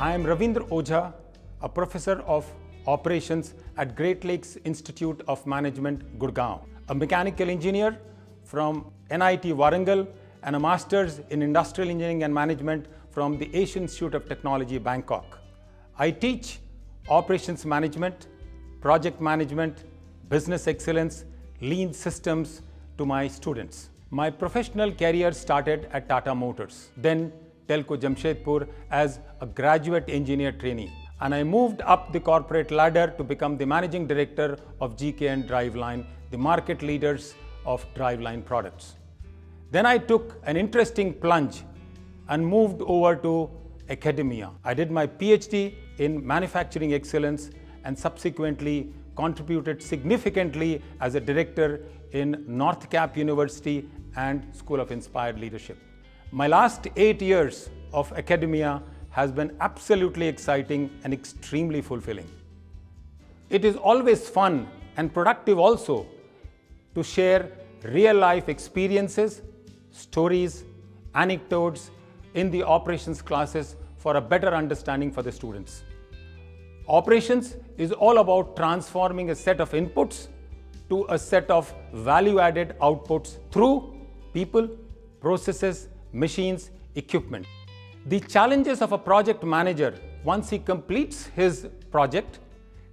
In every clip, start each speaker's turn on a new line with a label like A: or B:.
A: I am Ravindra Ojha, a professor of operations at Great Lakes Institute of Management, Gurgaon, a mechanical engineer from NIT Warangal, and a master's in industrial engineering and management from the Asian Institute of Technology, Bangkok. I teach operations management, project management, business excellence, lean systems to my students. My professional career started at Tata Motors, then Telco Jamshedpur as a graduate engineer trainee. And I moved up the corporate ladder to become the managing director of GKN Driveline, the market leaders of driveline products. Then I took an interesting plunge and moved over to academia. I did my PhD in manufacturing excellence and subsequently contributed significantly as a director in North Cap University and School of Inspired Leadership. My last 8 years of academia has been absolutely exciting and extremely fulfilling. It is always fun and productive also to share real-life experiences, stories, anecdotes in the operations classes for a better understanding for the students. Operations is all about transforming a set of inputs to a set of value-added outputs through people, processes, machines, equipment. The challenges of a project manager once he completes his project,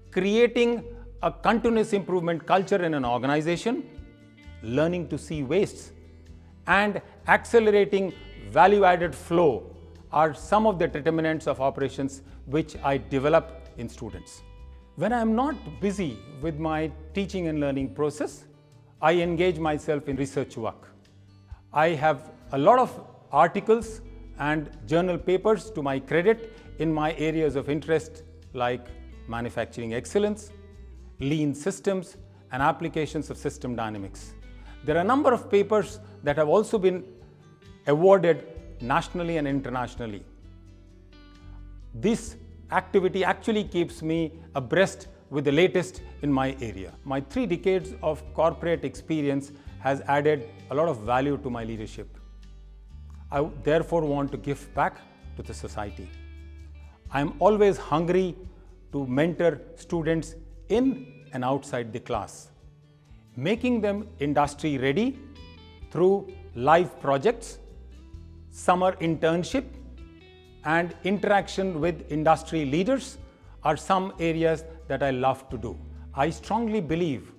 A: creating a continuous improvement culture in an organization, learning to see wastes, and accelerating value-added flow are some of the determinants of operations which I develop in students. When I am not busy with my teaching and learning process, I engage myself in research work. I have a lot of articles and journal papers to my credit in my areas of interest like manufacturing excellence, lean systems, and applications of system dynamics. There are a number of papers that have also been awarded nationally and internationally. This activity actually keeps me abreast with the latest in my area. My 3 decades of corporate experience has added a lot of value to my leadership. I therefore want to give back to the society. I am always hungry to mentor students in and outside the class, making them industry ready through live projects, summer internship, and interaction with industry leaders are some areas that I love to do. I strongly believe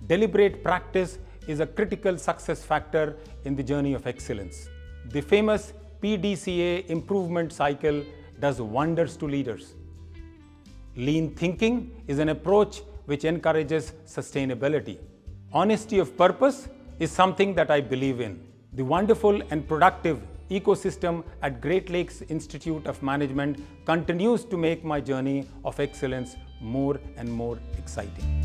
A: deliberate practice is a critical success factor in the journey of excellence. The famous PDCA improvement cycle does wonders to leaders. Lean thinking is an approach which encourages sustainability. Honesty of purpose is something that I believe in. The wonderful and productive ecosystem at Great Lakes Institute of Management continues to make my journey of excellence more and more exciting.